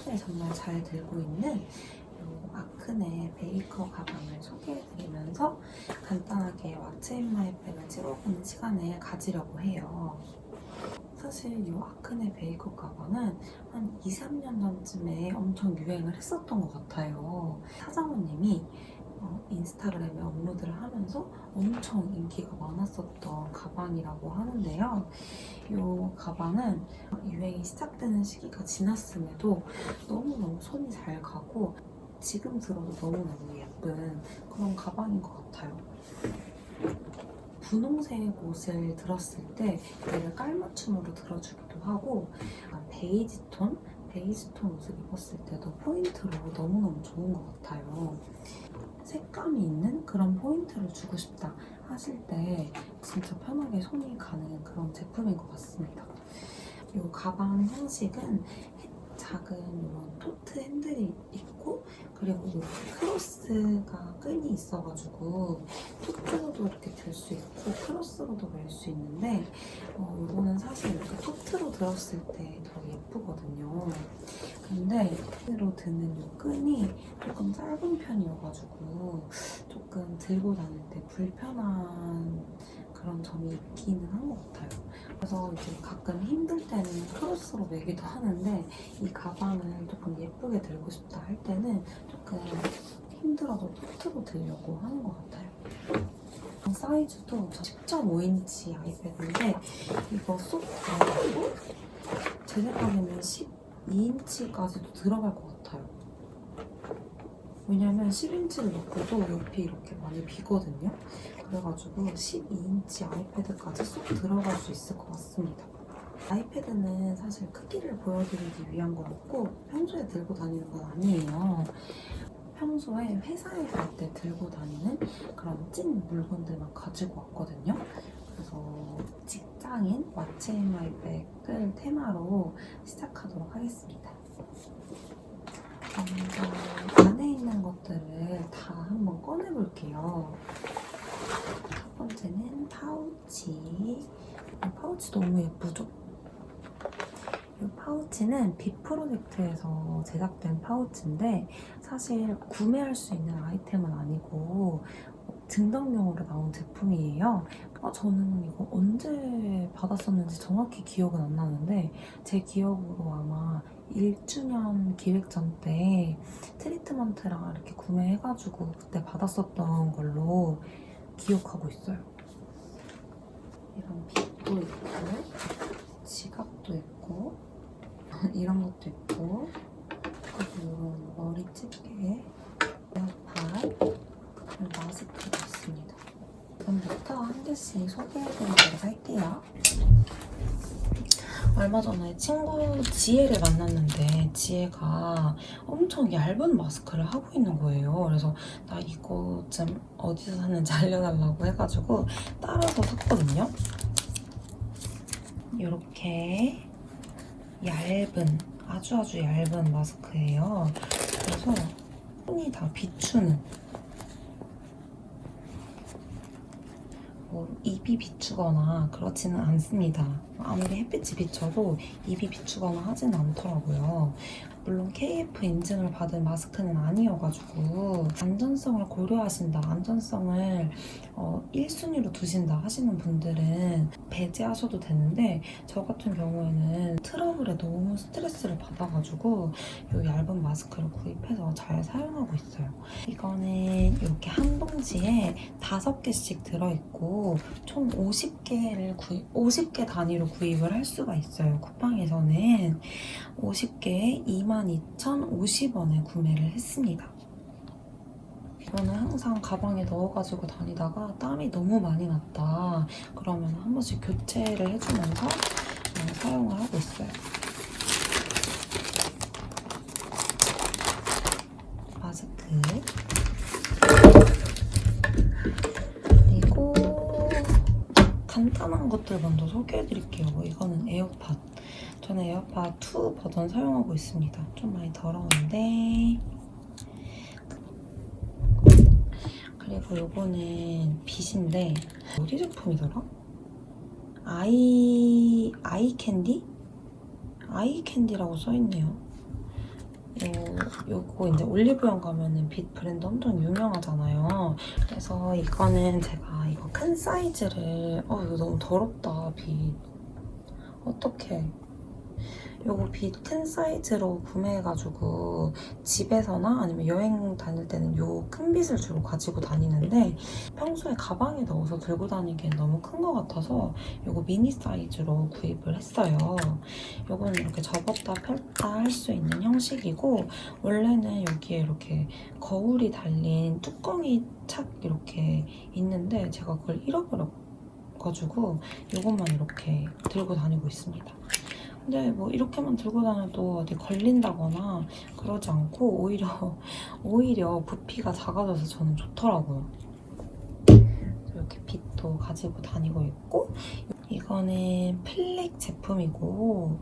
평소에 정말 잘 들고 있는 이 아크네 베이커 가방을 소개해드리면서 간단하게 왓츠 인 마이 백을 찍어보는 시간을 가지려고 해요. 사실 이 아크네 베이커 가방은 한 2, 3년 전쯤에 엄청 유행을 했었던 것 같아요. 사장님이 인스타그램에 업로드를 하면서 엄청 인기가 많았었던 가방이라고 하는데요. 이 가방은 유행이 시작되는 시기가 지났음에도 너무너무 손이 잘 가고 지금 들어도 너무너무 예쁜 그런 가방인 것 같아요. 분홍색 옷을 들었을 때 얘를 깔맞춤으로 들어주기도 하고 베이지 톤 옷을 입었을 때도 포인트로 너무너무 좋은 것 같아요. 색감이 있는 그런 포인트를 주고 싶다 하실 때 진짜 편하게 손이 가는 그런 제품인 것 같습니다. 이 가방 형식은 작은 이런 토트 핸들이 있고 그리고 이렇게 크로스가 끈이 있어가지고 토트로도 이렇게 들 수 있고 크로스로도 멜 수 있는데 이거는 사실 이렇게 토트로 들었을 때 더 예쁘거든요. 근데 토트로 드는 이 끈이 조금 짧은 편이어가지고 조금 들고 다닐 때 불편한 그런 점이 있기는 한 것 같아요. 그래서 이제 가끔 힘들 때는 크로스로 매기도 하는데 이 가방을 조금 예쁘게 들고 싶다 할 때는 조금 힘들어도 토트로 들려고 하는 것 같아요. 사이즈도 10.5인치 아이패드인데 이거 쏙 들어가고 제 생각에는 12인치까지도 들어갈 것 같아요. 왜냐면 10인치를 넣고도 옆이 이렇게 많이 비거든요. 그래가지고 12인치 아이패드까지 쏙 들어갈 수 있을 것 같습니다. 아이패드는 사실 크기를 보여드리기 위한 거였고 평소에 들고 다니는 건 아니에요. 평소에 회사에 갈 때 들고 다니는 그런 찐 물건들만 가지고 왔거든요. 그래서 직장인 왓츠 인 마이 백을 테마로 시작하도록 하겠습니다. 먼저 안에 있는 것들을 다 한번 꺼내볼게요. 첫 번째는 파우치. 이 파우치 너무 예쁘죠? 이 파우치는 빅프로젝트에서 제작된 파우치인데 사실 구매할 수 있는 아이템은 아니고 증정용으로 나온 제품이에요. 저는 이거 언제 받았었는지 정확히 기억은 안 나는데 제 기억으로 아마 1주년 기획전 때 트리트먼트랑 이렇게 구매해가지고 그때 받았었던 걸로 기억하고 있어요. 이런 빗도 있고 지갑도 있고 이런 것도 있고 그리고 이런 머리 집게 에어팟 그리고 마스크도 있습니다. 지금부터 한 개씩 소개해드리도록 할게요. 얼마 전에 친구 지혜를 만났는데 지혜가 엄청 얇은 마스크를 하고 있는 거예요. 그래서 나 이거 좀 어디서 샀는지 알려달라고 해가지고 따라서 샀거든요. 이렇게 얇은, 아주 얇은 마스크예요. 그래서 손이 다 비추는 입이 비추거나 그렇지는 않습니다. 아무리 햇빛이 비춰도 입이 비추거나 하지는 않더라고요. 물론 KF 인증을 받은 마스크는 아니어가지고 안전성을 고려하신다, 안전성을 1순위로 두신다 하시는 분들은 배제하셔도 되는데 저 같은 경우에는 트러블에 너무 스트레스를 받아가지고 이 얇은 마스크를 구입해서 잘 사용하고 있어요. 이거는 이렇게 한 봉지에 5개씩 들어있고 총 50개 단위로 구입을 할 수가 있어요. 쿠팡에서는 50개에 22,050원에 구매를 했습니다. 이거는 항상 가방에 넣어가지고 다니다가 땀이 너무 많이 났다 그러면 한 번씩 교체를 해주면서 사용을 하고 있어요. 마스크 그리고 간단한 것들 먼저 소개해드릴게요. 이거는 에어팟. 저는 에어팟 2 버전 사용하고 있습니다. 좀 많이 더러운데. 그리고 요거는 빗인데 어디 제품이더라? 아이캔디? 아이캔디라고 써있네요. 요거 이제 올리브영 가면은 빛 브랜드 엄청 유명하잖아요. 그래서 이거는 제가 이거 큰 사이즈를 이거 너무 더럽다 빛. 어떡해. 요거 빛 큰 사이즈로 구매해가지고 집에서나 아니면 여행 다닐 때는 요 큰 빛을 주로 가지고 다니는데 평소에 가방에 넣어서 들고 다니기엔 너무 큰 것 같아서 요거 미니 사이즈로 구입을 했어요. 요거는 이렇게 접었다 폈다 할 수 있는 형식이고 원래는 여기에 이렇게 거울이 달린 뚜껑이 착 이렇게 있는데 제가 그걸 잃어버려가지고 요것만 이렇게 들고 다니고 있습니다. 근데 뭐 이렇게만 들고 다녀도 어디 걸린다거나 그러지 않고 오히려 부피가 작아져서 저는 좋더라고요. 이렇게 빛도 가지고 다니고 있고 이거는 플렉 제품이고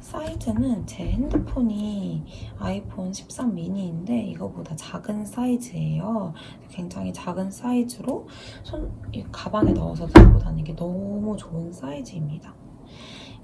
사이즈는 제 핸드폰이 아이폰 13 미니인데 이거보다 작은 사이즈예요. 굉장히 작은 사이즈로 가방에 넣어서 들고 다니기 너무 좋은 사이즈입니다.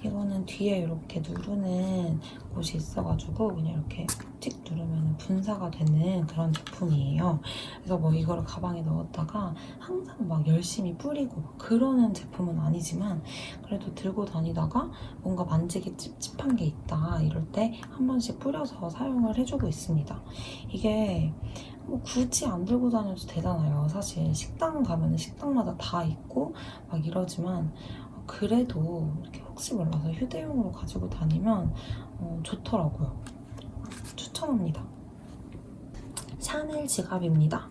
이거는 뒤에 이렇게 누르는 곳이 있어가지고 그냥 이렇게 찍 누르면 분사가 되는 그런 제품이에요. 그래서 뭐 이거를 가방에 넣었다가 항상 막 열심히 뿌리고 그러는 제품은 아니지만 그래도 들고 다니다가 뭔가 만지기 찝찝한 게 있다 이럴 때 한 번씩 뿌려서 사용을 해주고 있습니다. 이게 뭐 굳이 안 들고 다녀도 되잖아요. 사실 식당 가면 식당마다 다 있고 막 이러지만 그래도 이렇게 혹시 몰라서 휴대용으로 가지고 다니면 좋더라고요. 추천합니다. 샤넬 지갑입니다.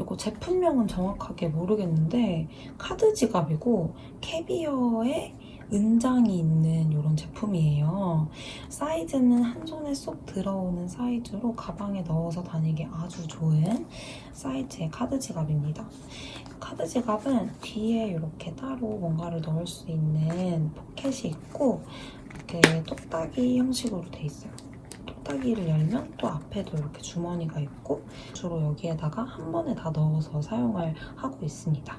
이거 제품명은 정확하게 모르겠는데 카드 지갑이고 캐비어에 은장이 있는 이런 제품이에요. 사이즈는 한 손에 쏙 들어오는 사이즈로 가방에 넣어서 다니기 아주 좋은 사이즈의 카드 지갑입니다. 카드 지갑은 뒤에 이렇게 따로 뭔가를 넣을 수 있는 포켓이 있고 이렇게 똑딱이 형식으로 돼 있어요. 똑딱이를 열면 또 앞에도 이렇게 주머니가 있고 주로 여기에다가 한 번에 다 넣어서 사용을 하고 있습니다.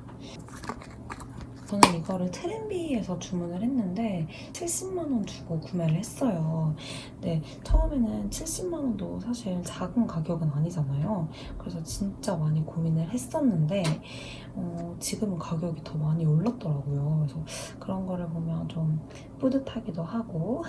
저는 이거를 트렌비에서 주문을 했는데 70만 원 주고 구매를 했어요. 근데 처음에는 70만 원도 사실 작은 가격은 아니잖아요. 그래서 진짜 많이 고민을 했었는데 지금은 가격이 더 많이 올랐더라고요. 그래서 그런 거를 보면 좀 뿌듯하기도 하고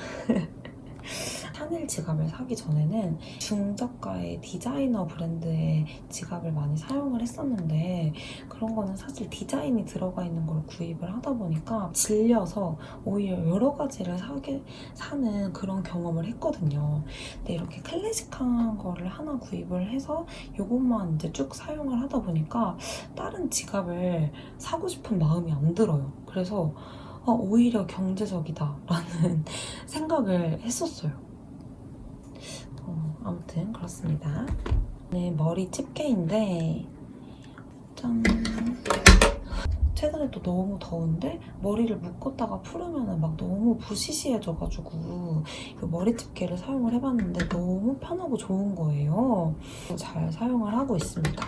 샤넬 지갑을 사기 전에는 중저가의 디자이너 브랜드의 지갑을 많이 사용을 했었는데 그런 거는 사실 디자인이 들어가 있는 걸 구입을 하다 보니까 질려서 오히려 여러 가지를 사는 그런 경험을 했거든요. 근데 이렇게 클래식한 거를 하나 구입을 해서 이것만 이제 쭉 사용을 하다 보니까 다른 지갑을 사고 싶은 마음이 안 들어요. 그래서 오히려 경제적이다라는 생각을 했었어요. 아무튼 그렇습니다. 네, 머리 집게인데 짠! 최근에 또 너무 더운데 머리를 묶었다가 풀으면 막 너무 부시시해져가지고 이 머리 집게를 사용을 해봤는데 너무 편하고 좋은 거예요. 잘 사용을 하고 있습니다.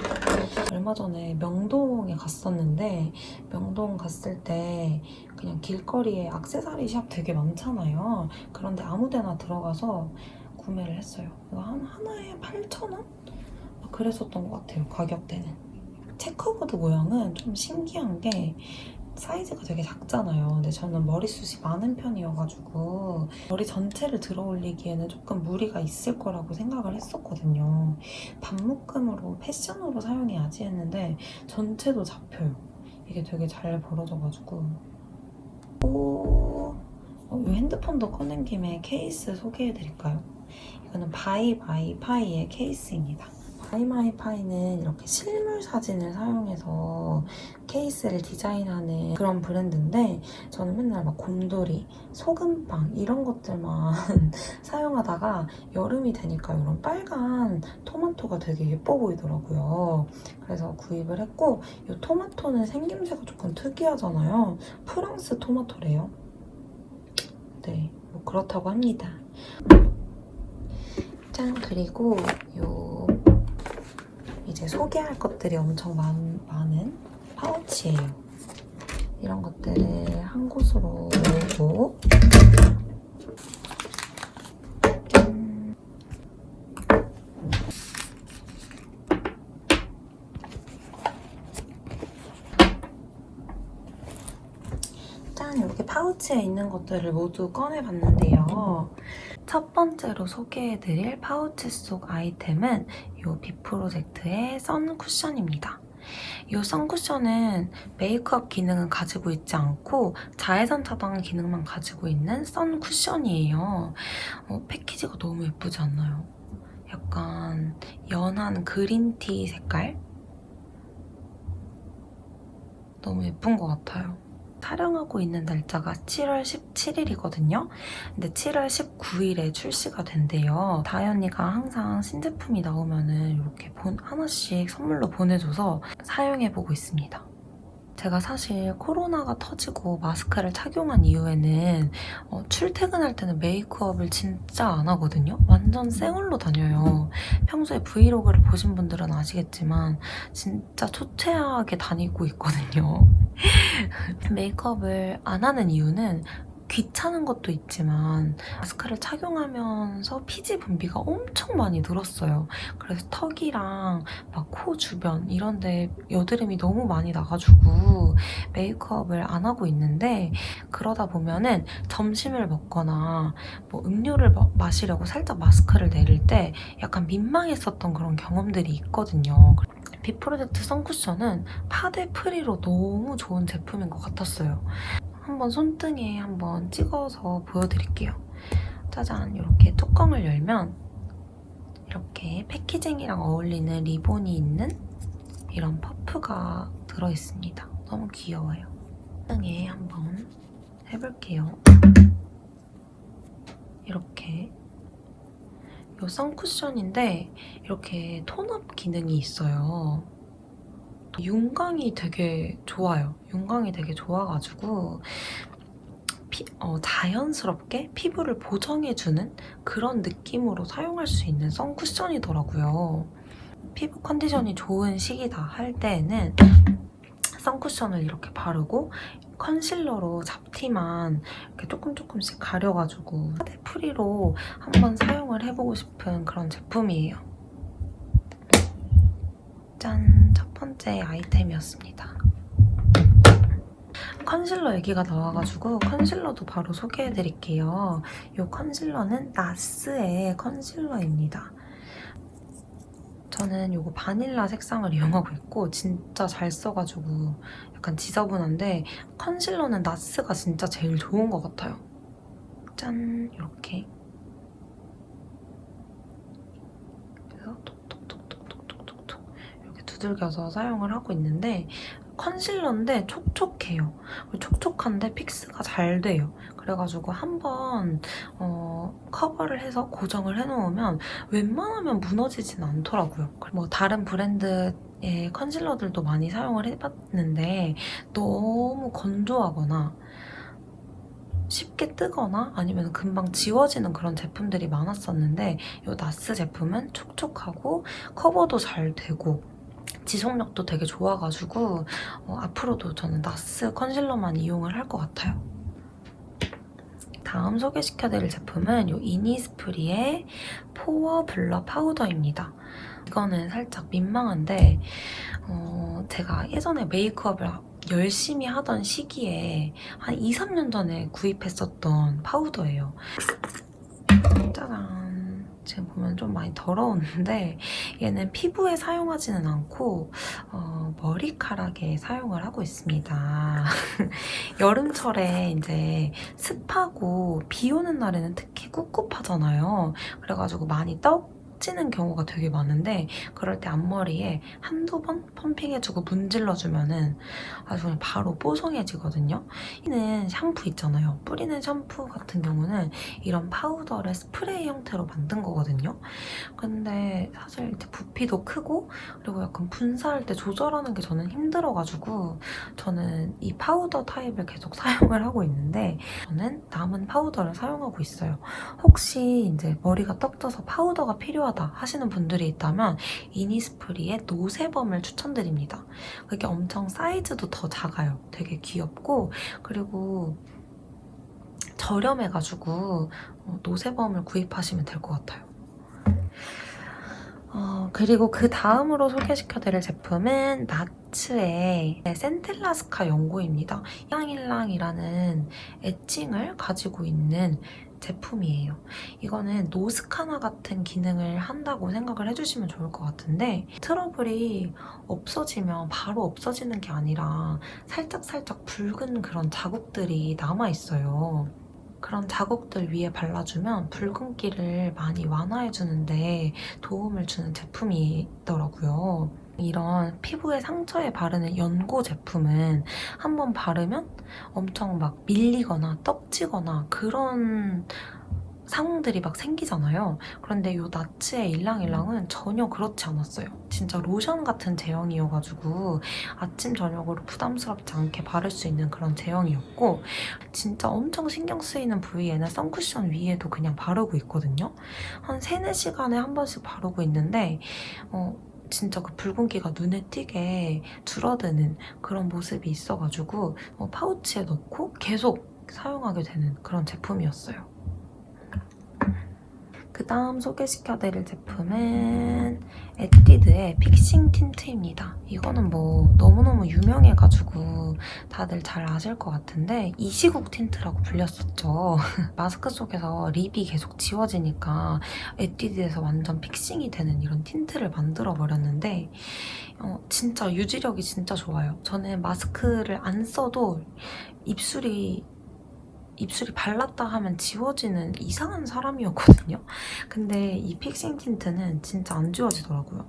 얼마 전에 명동에 갔었는데 명동 갔을 때 그냥 길거리에 액세서리 샵 되게 많잖아요. 그런데 아무 데나 들어가서 구매를 했어요. 이거 하나에 8,000원? 그랬었던 것 같아요, 가격대는. 체커보드 모양은 좀 신기한 게 사이즈가 되게 작잖아요. 근데 저는 머리숱이 많은 편이어가지고 머리 전체를 들어 올리기에는 조금 무리가 있을 거라고 생각을 했었거든요. 반묶음으로 패션으로 사용해야지 했는데 전체도 잡혀요. 이게 되게 잘 벌어져가지고 이 핸드폰도 꺼낸 김에 케이스 소개해드릴까요? 이거는 바이바이파이의 케이스입니다. 바이마이파이는 이렇게 실물 사진을 사용해서 케이스를 디자인하는 그런 브랜드인데 저는 맨날 막 곰돌이, 소금빵 이런 것들만 사용하다가 여름이 되니까 이런 빨간 토마토가 되게 예뻐 보이더라고요. 그래서 구입을 했고 이 토마토는 생김새가 조금 특이하잖아요. 프랑스 토마토래요. 네, 뭐 그렇다고 합니다. 짠! 그리고 이제 소개할 것들이 엄청 많은 파우치예요. 이런 것들을 한 곳으로 모으고 파우치에 있는 것들을 모두 꺼내봤는데요. 첫 번째로 소개해드릴 파우치 속 아이템은 이 비프로젝트의 선 쿠션입니다. 이 선 쿠션은 메이크업 기능은 가지고 있지 않고 자외선 차단 기능만 가지고 있는 선 쿠션이에요. 패키지가 너무 예쁘지 않나요? 약간 연한 그린티 색깔? 너무 예쁜 것 같아요. 촬영하고 있는 날짜가 7월 17일이거든요. 근데 7월 19일에 출시가 된대요. 다현이가 항상 신제품이 나오면은 이렇게 하나씩 선물로 보내줘서 사용해보고 있습니다. 제가 사실 코로나가 터지고 마스크를 착용한 이후에는 출퇴근할 때는 메이크업을 진짜 안 하거든요. 완전 생얼로 다녀요. 평소에 브이로그를 보신 분들은 아시겠지만 진짜 초췌하게 다니고 있거든요. 메이크업을 안 하는 이유는 귀찮은 것도 있지만 마스크를 착용하면서 피지 분비가 엄청 많이 늘었어요. 그래서 턱이랑 막 코 주변 이런 데 여드름이 너무 많이 나가지고 메이크업을 안 하고 있는데, 그러다 보면은 점심을 먹거나 뭐 음료를 마시려고 살짝 마스크를 내릴 때 약간 민망했었던 그런 경험들이 있거든요. 비프로젝트 선쿠션은 파데 프리로 너무 좋은 제품인 것 같았어요. 한번 손등에 한번 찍어서 보여드릴게요. 짜잔, 이렇게 뚜껑을 열면 이렇게 패키징이랑 어울리는 리본이 있는 이런 퍼프가 들어있습니다. 너무 귀여워요. 손등에 한번 해볼게요. 이렇게 이 선쿠션인데 이렇게 톤업 기능이 있어요. 윤광이 되게 좋아요. 윤광이 되게 좋아가지고 자연스럽게 피부를 보정해주는 그런 느낌으로 사용할 수 있는 선쿠션이더라고요. 피부 컨디션이 좋은 시기다 할 때에는 선쿠션을 이렇게 바르고 컨실러로 잡티만 이렇게 조금씩 가려가지고 파데 프리로 한번 사용을 해보고 싶은 그런 제품이에요. 짠! 첫 번째 아이템이었습니다. 컨실러 얘기가 나와가지고 컨실러도 바로 소개해드릴게요. 이 컨실러는 나스의 컨실러입니다. 저는 이거 바닐라 색상을 이용하고 있고 진짜 잘 써가지고 약간 지저분한데, 컨실러는 나스가 진짜 제일 좋은 것 같아요. 짠! 이렇게 그래서 톡톡톡톡톡톡톡 이렇게 두들겨서 사용을 하고 있는데, 컨실러인데 촉촉해요. 촉촉한데 픽스가 잘 돼요. 그래가지고 한번 커버를 해서 고정을 해놓으면 웬만하면 무너지진 않더라고요. 뭐 다른 브랜드의 컨실러들도 많이 사용을 해봤는데 너무 건조하거나 쉽게 뜨거나 아니면 금방 지워지는 그런 제품들이 많았었는데, 이 나스 제품은 촉촉하고 커버도 잘 되고 지속력도 되게 좋아가지고 앞으로도 저는 나스 컨실러만 이용을 할 것 같아요. 다음 소개시켜드릴 제품은 이 이니스프리의 포어 블러 파우더입니다. 이거는 살짝 민망한데 제가 예전에 메이크업을 열심히 하던 시기에 한 2, 3년 전에 구입했었던 파우더예요. 짜잔! 지금 보면 좀 많이 더러웠는데 얘는 피부에 사용하지는 않고 머리카락에 사용을 하고 있습니다. 여름철에 이제 습하고 비 오는 날에는 특히 꿉꿉하잖아요. 그래가지고 많이 떡지는 경우가 되게 많은데, 그럴 때 앞머리에 한두 번 펌핑해주고 문질러주면은 아주 그냥 바로 뽀송해지거든요. 뿌리는 샴푸 있잖아요. 뿌리는 샴푸 같은 경우는 이런 파우더를 스프레이 형태로 만든 거거든요. 근데 사실 이제 부피도 크고 그리고 약간 분사할 때 조절하는 게 저는 힘들어가지고 저는 이 파우더 타입을 계속 사용을 하고 있는데, 저는 남은 파우더를 사용하고 있어요. 혹시 이제 머리가 떡져서 파우더가 필요하다 하시는 분들이 있다면 이니스프리의 노세범을 추천드립니다. 그게 엄청 사이즈도 더 작아요. 되게 귀엽고 그리고 저렴해가지고 노세범을 구입하시면 될 것 같아요. 그리고 그 다음으로 소개시켜드릴 제품은 나츠의 센텔라스카 연고입니다. 일랑일랑이라는 애칭을 가지고 있는 제품이에요. 이거는 노스카나 같은 기능을 한다고 생각을 해주시면 좋을 것 같은데 트러블이 없어지면 바로 없어지는 게 아니라 살짝살짝 붉은 그런 자국들이 남아있어요. 그런 자국들 위에 발라주면 붉은기를 많이 완화해주는데 도움을 주는 제품이더라고요. 이런 피부에 상처에 바르는 연고 제품은 한번 바르면 엄청 막 밀리거나 떡지거나 그런 상황들이 막 생기잖아요. 그런데 이 나츠의 일랑일랑은 전혀 그렇지 않았어요. 진짜 로션 같은 제형이어가지고 아침 저녁으로 부담스럽지 않게 바를 수 있는 그런 제형이었고 진짜 엄청 신경 쓰이는 부위에는 선쿠션 위에도 그냥 바르고 있거든요. 한 3, 4시간에 한 번씩 바르고 있는데 진짜 그 붉은기가 눈에 띄게 줄어드는 그런 모습이 있어가지고 파우치에 넣고 계속 사용하게 되는 그런 제품이었어요. 그 다음 소개시켜드릴 제품은 에뛰드의 픽싱 틴트입니다. 이거는 뭐 너무너무 유명해가지고 다들 잘 아실 것 같은데 이시국 틴트라고 불렸었죠. 마스크 속에서 립이 계속 지워지니까 에뛰드에서 완전 픽싱이 되는 이런 틴트를 만들어버렸는데 진짜 유지력이 진짜 좋아요. 저는 마스크를 안 써도 입술이 발랐다 하면 지워지는 이상한 사람이었거든요. 근데 이 픽싱 틴트는 진짜 안 지워지더라고요.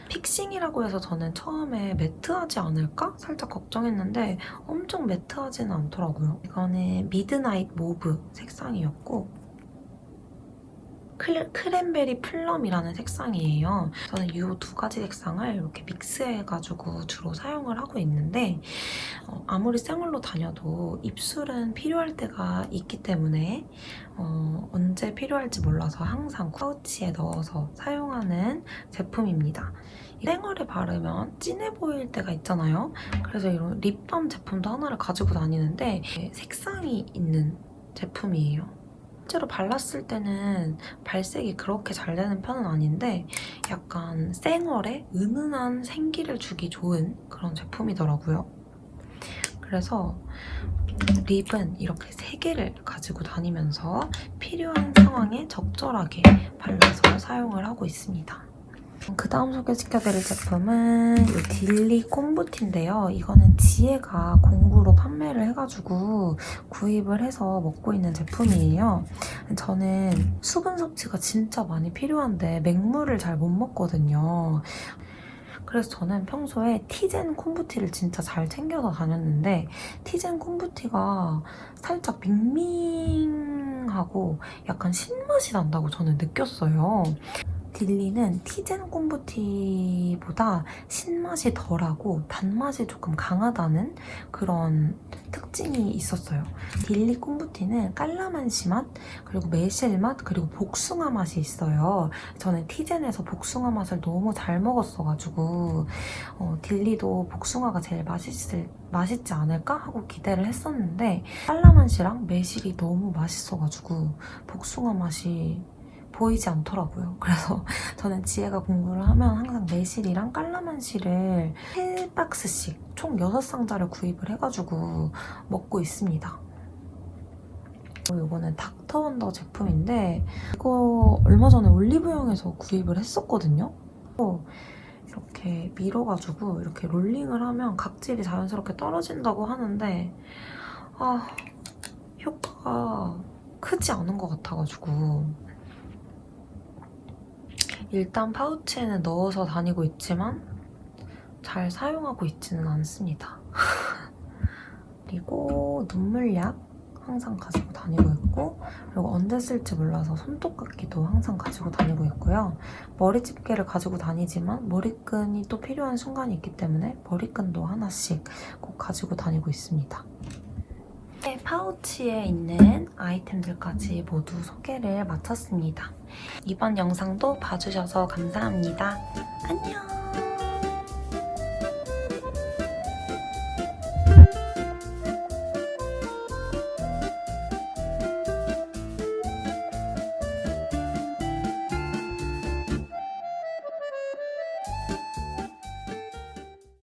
픽싱이라고 해서 저는 처음에 매트하지 않을까? 살짝 걱정했는데 엄청 매트하지는 않더라고요. 이거는 미드나잇 모브 색상이었고 크랜베리 플럼이라는 색상이에요. 저는 이 두 가지 색상을 이렇게 믹스해가지고 주로 사용을 하고 있는데 아무리 생얼로 다녀도 입술은 필요할 때가 있기 때문에 언제 필요할지 몰라서 항상 파우치에 넣어서 사용하는 제품입니다. 생얼에 바르면 진해 보일 때가 있잖아요. 그래서 이런 립밤 제품도 하나를 가지고 다니는데 색상이 있는 제품이에요. 실제로 발랐을 때는 발색이 그렇게 잘 되는 편은 아닌데 약간 생얼에 은은한 생기를 주기 좋은 그런 제품이더라고요. 그래서 립은 이렇게 3개를 가지고 다니면서 필요한 상황에 적절하게 발라서 사용을 하고 있습니다. 그 다음 소개시켜드릴 제품은 이 딜리 콤보티인데요. 이거는 지혜가 공구로 판매를 해가지고 구입을 해서 먹고 있는 제품이에요. 저는 수분 섭취가 진짜 많이 필요한데 맹물을 잘 못 먹거든요. 그래서 저는 평소에 티젠 콤부티를 진짜 잘 챙겨서 다녔는데 티젠 콤부티가 살짝 밍밍하고 약간 신맛이 난다고 저는 느꼈어요. 딜리는 티젠 콤부티보다 신맛이 덜하고 단맛이 조금 강하다는 그런 특징이 있었어요. 딜리 콤부티는 깔라만시 맛, 그리고 매실 맛, 그리고 복숭아 맛이 있어요. 저는 티젠에서 복숭아 맛을 너무 잘 먹었어가지고 딜리도 복숭아가 제일 맛있지 않을까 하고 기대를 했었는데 깔라만시랑 매실이 너무 맛있어가지고 복숭아 맛이 보이지 않더라고요. 그래서 저는 지혜가 공부를 하면 항상 매실이랑 깔라만시를 3박스씩 총 6상자를 구입을 해가지고 먹고 있습니다. 이거는 닥터원더 제품인데 이거 얼마 전에 올리브영에서 구입을 했었거든요. 이렇게 밀어가지고 이렇게 롤링을 하면 각질이 자연스럽게 떨어진다고 하는데 효과가 크지 않은 것 같아가지고 일단 파우치에는 넣어서 다니고 있지만 잘 사용하고 있지는 않습니다. 그리고 눈물약 항상 가지고 다니고 있고 그리고 언제 쓸지 몰라서 손톱깎이도 항상 가지고 다니고 있고요. 머리 집게를 가지고 다니지만 머리끈이 또 필요한 순간이 있기 때문에 머리끈도 하나씩 꼭 가지고 다니고 있습니다. 파우치에 있는 아이템들까지 모두 소개를 마쳤습니다. 이번 영상도 봐주셔서 감사합니다. 안녕!